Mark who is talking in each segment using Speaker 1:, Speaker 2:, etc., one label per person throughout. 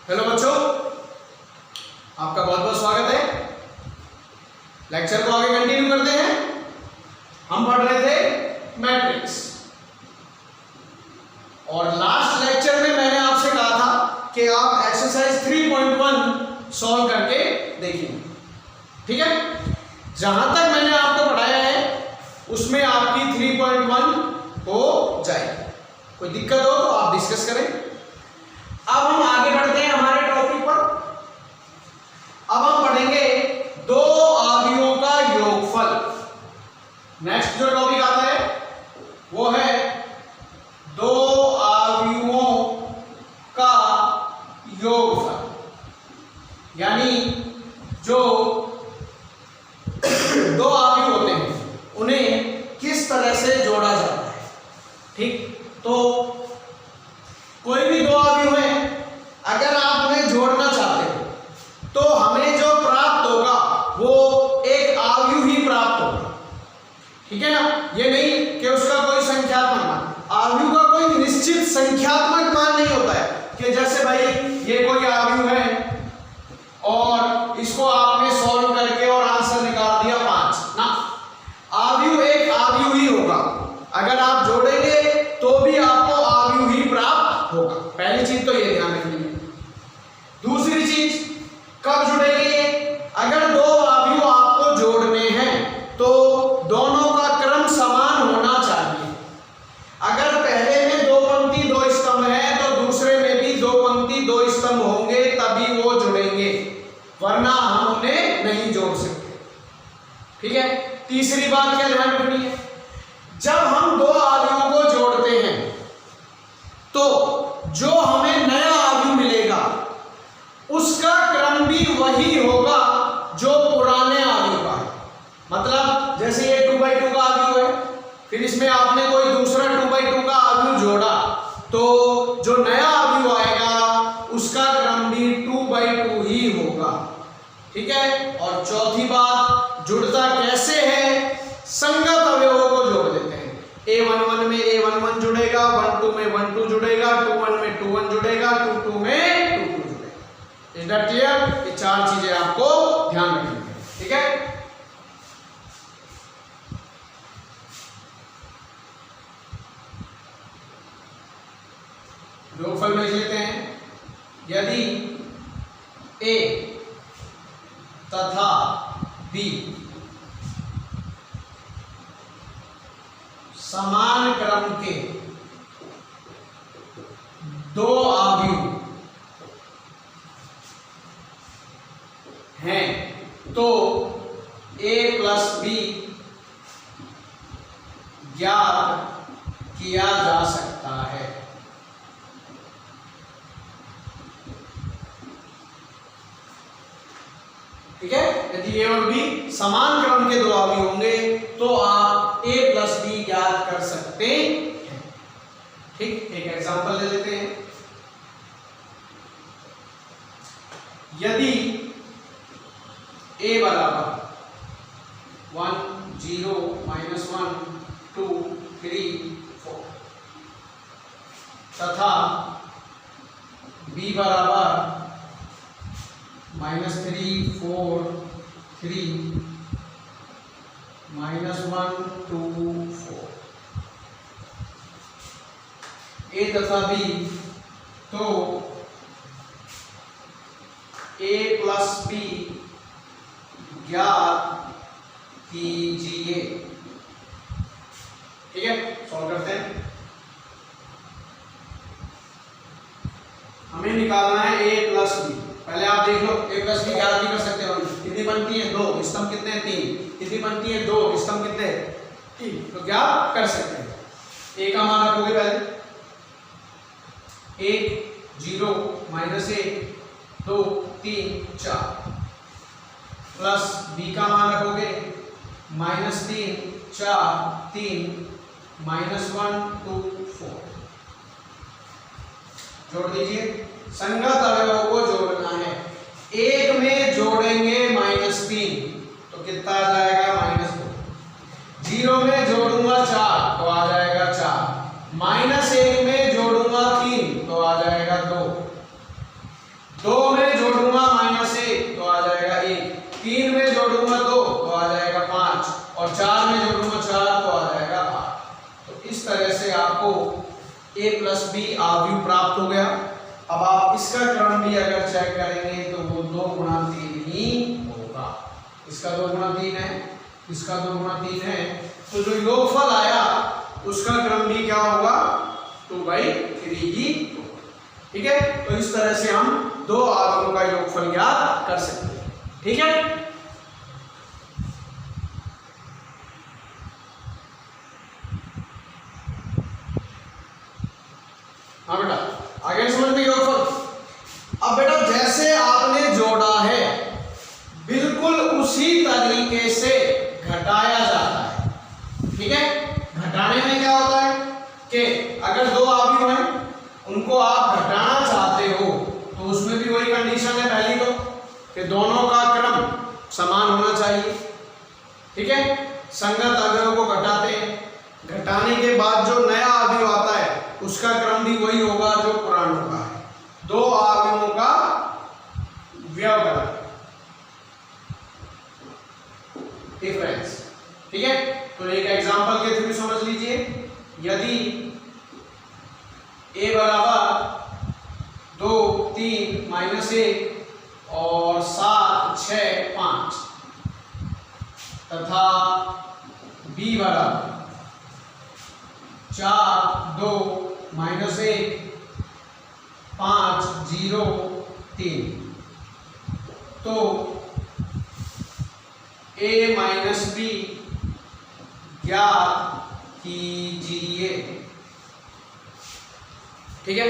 Speaker 1: Hello बच्चों, आपका बहुत बहुत स्वागत है। लेक्चर को आगे कंटिन्यू करते हैं। हम पढ़ रहे थे मैट्रिक्स और लास्ट लेक्चर में मैंने आपसे कहा था कि आप एक्सरसाइज 3.1 सॉल्व करके देखिए, ठीक है। जहां तक मैंने आपको पढ़ाया है उसमें आपकी 3.1 हो जाएगी। कोई दिक्कत हो तो आप डिस्कस करें। अब हम आगे बढ़ते हैं हमारे टॉपिक पर। अब हम पढ़ेंगे दो आव्यूहों का योगफल। नेक्स्ट जो टॉपिक आता है वो है दो आव्यूहों का योगफल, यानी जो दो आव्यूह होते हैं उन्हें किस तरह से जोड़ा जाता है। ठीक, तो कोई भी दो आव्यूह है, अगर आप उन्हें जोड़ना चाहते हो तो हमें जो प्राप्त होगा वो एक आव्यूह ही प्राप्त होगा, ठीक है ना। ये नहीं कि उसका कोई संख्यात्मक मान, आव्यूह का कोई निश्चित संख्यात्मक मान नहीं होता है कि जैसे भाई ये कोई आव्यूह है और इसको आपने सॉल्व करके और आंसर निकाल दिया 5 ना। आव्यूह एक आव्यूह ही होगा, अगर आप जोड़ेंगे तो भी आपको आव्यूह ही प्राप्त होगा। पहली चीज तो ये ध्यान रखनी है। दूसरी चीज, कब जुड़ेंगे ये? अगर दो आव्यूह आपको जोड़ने हैं तो दोनों का क्रम समान होना चाहिए। अगर पहले में दो पंक्ति दो स्तंभ है तो दूसरे में भी दो पंक्ति दो स्तंभ होंगे, तभी वो जुड़ेंगे, वरना हम उन्हें नहीं जोड़ सकते, ठीक है। तीसरी बात क्या ध्यान रखनी है, जब हम दो आव्यूहों को जोड़ते हैं तो जो हमें नया आव्यूह मिलेगा उसका क्रम भी वही होगा जो पुराने आव्यूह का है। मतलब जैसे ये 2x2 का आव्यूह है, फिर इसमें आपने कोई दूसरा 2x2 का आव्यूह जोड़ा तो जो नया आव्यूह आएगा उसका क्रम भी 2x2 ही होगा, ठीक है। और चौथी बात, जुड़ता कैसे है? संगत अवयवों को जोड़ देते हैं। A11 में A11 जुड़ेगा, 12 में 12 जुड़ेगा, 21 में 21 जुड़ेगा, 22 में 22 जुड़ेगा। Is that clear? ये चार चीजें आपको ध्यान रखनी है, ठीक है। योगफल में लिख लेते हैं, यदि A तथा B समान क्रम के दो आव्यूह हैं तो A प्लस B ज्ञात किया जा सकता है। ठीक है, यदि A और B समान क्रम के दो आव्यूह होंगे तो आप A प्लस B ज्ञात कर सकते हैं। ठीक, एक एग्जांपल ले लेते हैं। यदि A बराबर 1 0 -1 2 3 4 तथा B बराबर -3 4 3 -1 2 4, A तथा B, तो A प्लस B ज्ञात कीजिए। ठीक है, सॉल्व करते हैं। हमें निकालना है A प्लस B। पहले आप देख लो, A प्लस B ज्ञात भी कर सकते हो। कितनी पंक्ति है? 2, स्तंभ कितने हैं? 3। कितनी पंक्ति है? 2, स्तंभ कितने हैं? 3। तो ज्ञात कर सकते हैं। A का मान रखोगे पहले 1 0 -1 2 3 4 प्लस B का मान रखोगे -3 4 3 -1 2 4। जोड़ दीजिए। संगत अवयवों को जोड़ना है। एक में जोड़ेंगे -3 तो कितना आ जाएगा? -2। 0 में जोड़ूंगा 4 तो आ जाएगा 4। -1 में जोड़ूंगा 3 तो आ जाएगा 2। 2 प्लस बी आव्यूह प्राप्त हो गया। अब आप इसका क्रम भी अगर चेक करेंगे तो वो 2 गुणा 3 ही होगा। इसका 2 गुणा 3 है, इसका 2 गुणा 3 है, तो जो योगफल आया उसका क्रम भी क्या होगा, 2/3 ही होगा। ठीक है, तो इस तरह से हम 2 आव्यूहों का योगफल ज्ञात कर सकते हैं। ठीक है, हाँ बेटा आगे समझ में योगफल। अब बेटा जैसे आपने जोड़ा है बिल्कुल उसी तरीके से घटाया जाता है। ठीक है, घटाने में क्या होता है कि अगर 2 आव्यूह हैं उनको आप घटाना चाहते हो तो उसमें भी वही कंडीशन है पहली तो कि दोनों का क्रम समान होना चाहिए। ठीक है, संगत अवयवों को घटाते हैं, घटाने के बाद जो नया अवयव आता है उसका क्रम भी वही होगा जो पुरानों का है। 2 अवयवों का व्यवकलन, डिफरेंस। ठीक है, तो एक एग्जांपल के थ्रू समझ लीजिए। यदि a बराबर 2 3 -1 और 7 6 5 तथा b बराबर 4 2 -1 5 0 3, तो a माइनस b ज्ञात कीजिए। ठीक है,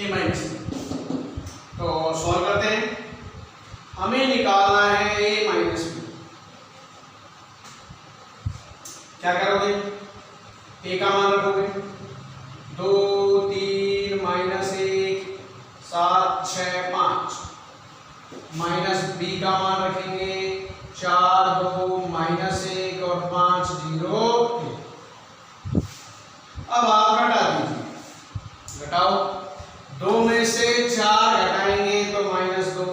Speaker 1: a माइनस b, तो सॉल्व करते हैं। हमें निकालना है a माइनस b। क्या करोगे, a का मान रखोगे 2 3 -1 7 6 5 माइनस b का मान रखेंगे 4 2 -1 और 5 0 3। अब आप घटा दीजिए, घटाओ 2 में से 4 घटाएंगे तो -2,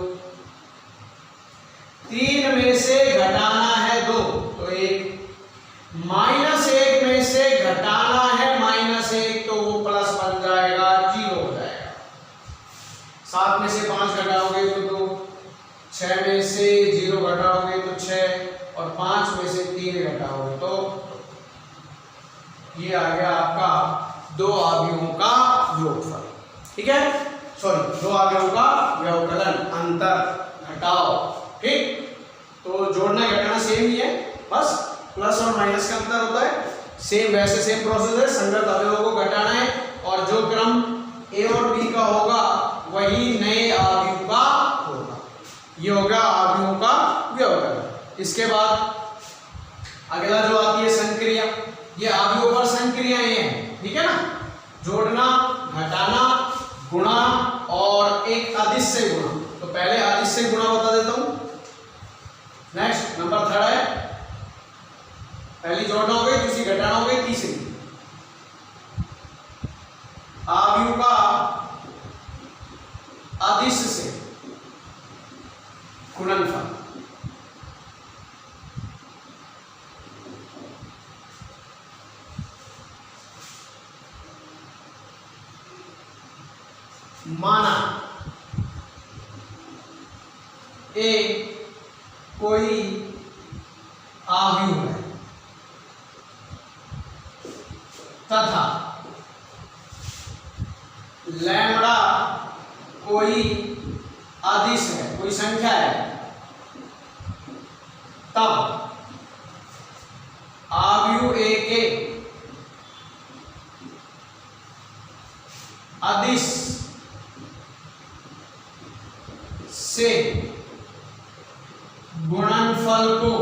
Speaker 1: 3 में से घटाना है 2 तो 1, -1 में से घटाना है -1 तो वो प्लस बन जाएगा, 0 हो जाएगा। 7 में से 5 घटाओगे तो 2, 6 में से 0 घटाओगे तो 6 और 5 में से 3 घटाओगे तो ये आ गया आपका 2 अवयवों का योगफल। ठीक है, सॉरी 2 अवयवों का व्यवकलन, अंतर घटाओ। ठीक, तो जोड़ना घटाना सेम ही है, बस प्लस और माइनस का अंतर होता है। सेम वैसे सेम प्रोसेस है, संगत अवयवों को घटाना है और जो क्रम a और b का होगा वही नए अवयव का होगा। ये हो गया अवयवों का व्यवकलन। इसके बाद अगला जो आती है संक्रिया, ये अवयवों पर संक्रियाएं हैं। ठीक है ना, जोड़ना, घटाना, गुणा और एक अदिश से गुणा। तो पहले अदिश से गुणा बता देता हूं। नेक्स्ट नंबर 3 है, पहली जोड़ना हो गई, दूसरी घटाना हो गई, तीसरी अवयव का अदिश से गुणनफल। माना ए कोई अवयव है तथा लैम्बडा कोई अदिश है, कोई संख्या है, तब अवयव ए के अदिश से गुणनफल को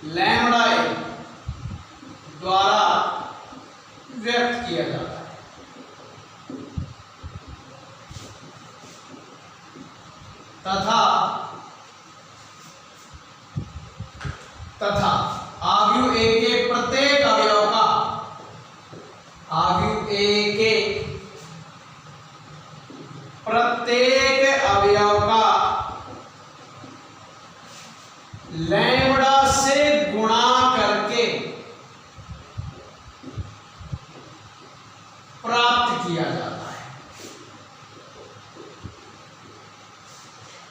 Speaker 1: लैम्बडा द्वारा व्यक्त किया जाता है। तथा अवयव ए के प्रत्येक अवयव का, अवयव ए के प्रत्येक अवयव का लैम्बडा से गुणा करके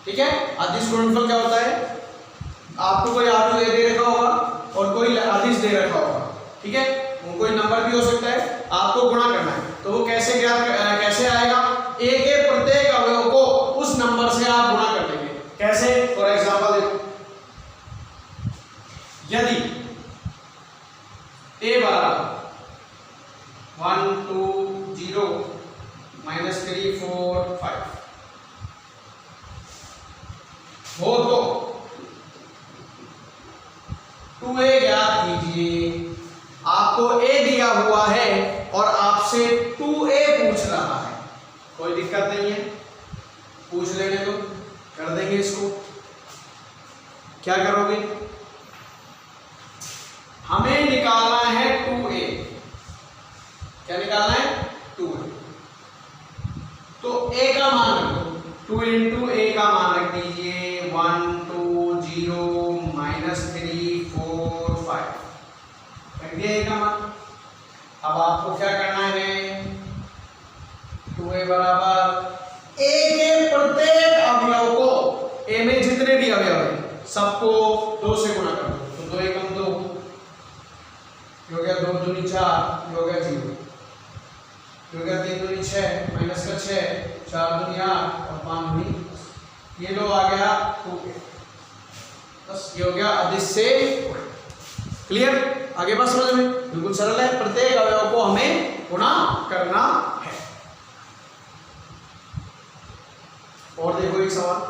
Speaker 1: ठीक है। अदिश गुणनफल क्या होता है, आपको कोई आव्यूह ए दे रखा होगा और कोई अदिश दे रखा होगा, ठीक है, कोई नंबर भी हो सकता है, आपको गुणा करना है। तो वो कैसे आएगा, ए के प्रत्येक अवयव को उस नंबर से आप गुणा कर देंगे। कैसे, फॉर एग्जांपल देखो, यदि ए बराबर 1 2 0 -3 4 5 हो तो 2a ज्ञात कीजिए। आपको a दिया हुआ है और आपसे 2a पूछ रहा है, कोई दिक्कत नहीं है, पूछ लेने दो, कर देंगे इसको। क्या करोगे, हमें निकालना है 2a, क्या निकालना है 2a, तो a का मान रख दो, 2 इंटू a का मान रख दीजिए 1 2 0 -3 4 5, रख दिया a का मान। अब आपको क्या करना है, 2a बराबर a के प्रत्येक अवयव को, a में जितने भी अवयव हैं सबको 2 से गुणा कर दो, तो 2 एकम 2 हो गया, 2 दूनी 4 हो गया 0, हो गया 3 दूनी 6 माइनस का 6 4 दूनी 8 और 5 दूनी 10, ये लो आ गया 2a, बस ये हो गया अदिश से। क्लियर, आगे बात समझ में, बिल्कुल सरल है, प्रत्येक अवयव को हमें गुणा करना है। और देखो एक सवाल,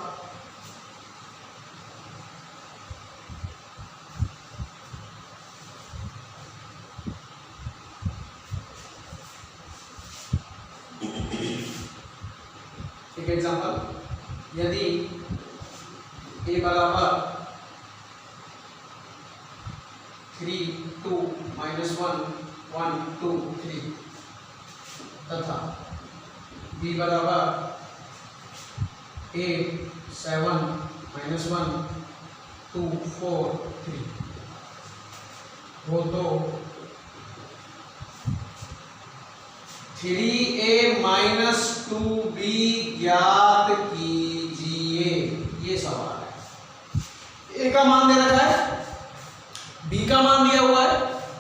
Speaker 1: एक एग्जांपल, यदि a बराबर 3 2 -1 1 2 3 तथा b बराबर 8 7 -1 2 4 3 हो तो 3a - 2b ज्ञात कीजिए, ये सवाल है। a का मान दे रखा है, b का मान दिया हुआ है,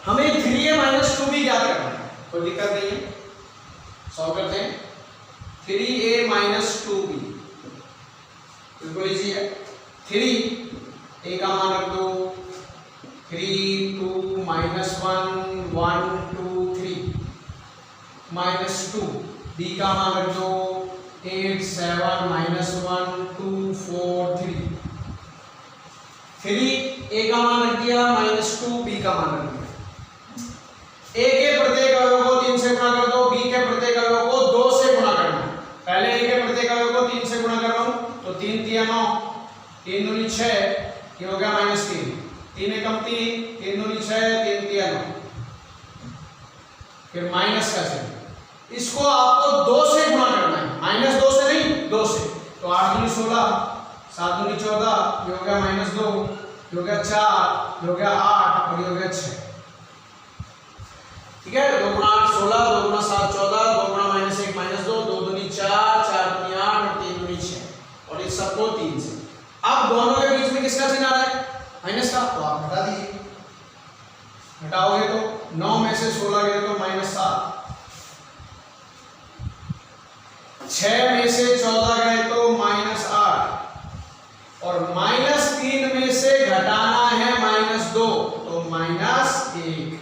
Speaker 1: हमें 3a - 2b ज्ञात करना है, कोई दिक्कत नहीं है, सॉल्व करते हैं। 3a - 2b बिल्कुल इजी है, 3 a का मान रख दो 3 2 -1 1 2 3 -2 b का मान रख दो 8 7 -1 2 4 3 a का मान रख दिया -2 b का मान रख दिया। a के प्रत्येक अवयव को 3 से गुणा कर दो, b के प्रत्येक अवयव को 2 से गुणा करना है। पहले a के प्रत्येक अवयव को 3 से गुणा कर रहा हूं, तो 3 3 9 3 दूनी 6, ये हो गया -3, 3 एकम 3 3 दूनी 6 3 3 9, फिर माइनस का चिन्ह, इसको आपको 2 से गुणा करना है, -2 से नहीं 2 से, तो 8 दूनी 16 7 दूनी 14, ये हो गया -2, ये हो गया 4, ये हो गया 8 और ये हो गया 6, ठीक है। 2 गुणा 8 16, 2 गुणा 7 14, 2 गुणा -1 -2, 2 दूनी 4 4 दूनी 8 और 3 दूनी 6, और इस सबको 3 से। अब दोनों के बीच में किसका चिन्ह आ रहा है, माइनस का, तो आप हटा दीजिए, हटाओगे तो 9 में से 16 गए तो -7, 6 में से 14 गए तो -8, और -3 में से घटाना है -2 तो -1,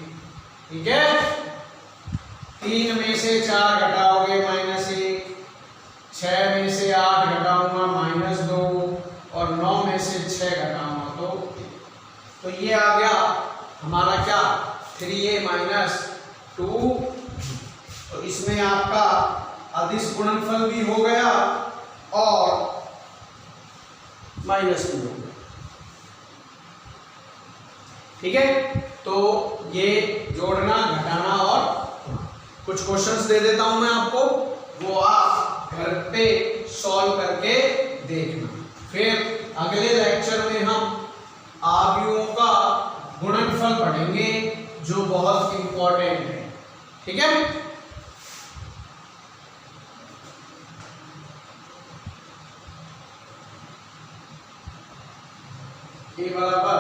Speaker 1: ठीक है। 3 में से 4 घटाओगे -1, 6 में से 8 घटाऊंगा -2 और 9 में से 6 घटाऊंगा तो ये आ गया हमारा क्या 3a - 2, तो इसमें आपका अदिश गुणनफल भी हो गया और माइनस भी हो गया, ठीक है। तो ये जोड़ना, घटाना और कुछ क्वेश्चंस दे देता हूं मैं आपको, वो आप घर पे सॉल्व करके देखना। फिर अगले लेक्चर में हम आव्यूहों का गुणनफल पढ़ेंगे जो बहुत इंपॉर्टेंट है, ठीक है। ए बराबर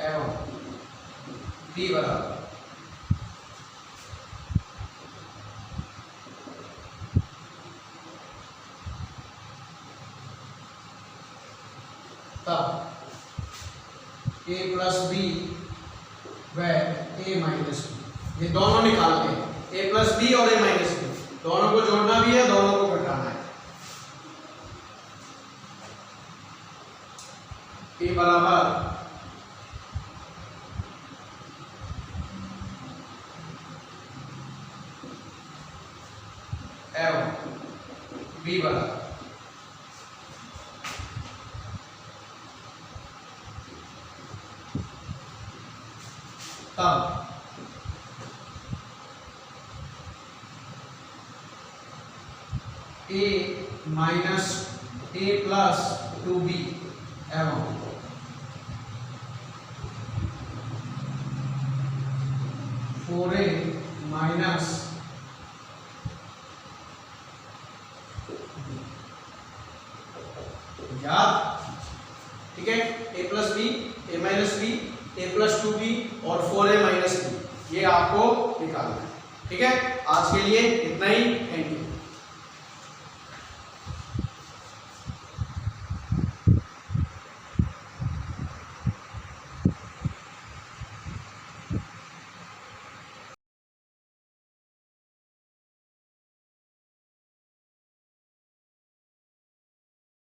Speaker 1: एवं बी बराबर तब a प्लस बी व a माइनस बी, ये दोनों निकालते हैं, a प्लस बी और a माइनस बी, दोनों को जोड़ना भी है, दोनों को घटाना है। a बराबर एवं b बराबर तब a minus a plus 2b एवं फोर ए माइनस याद, ठीक है, a plus B, a minus B, a plus 2b और 4a माइनस बी, ये आपको निकालना है। ठीक है, आज के लिए इतना ही, थैंक यू।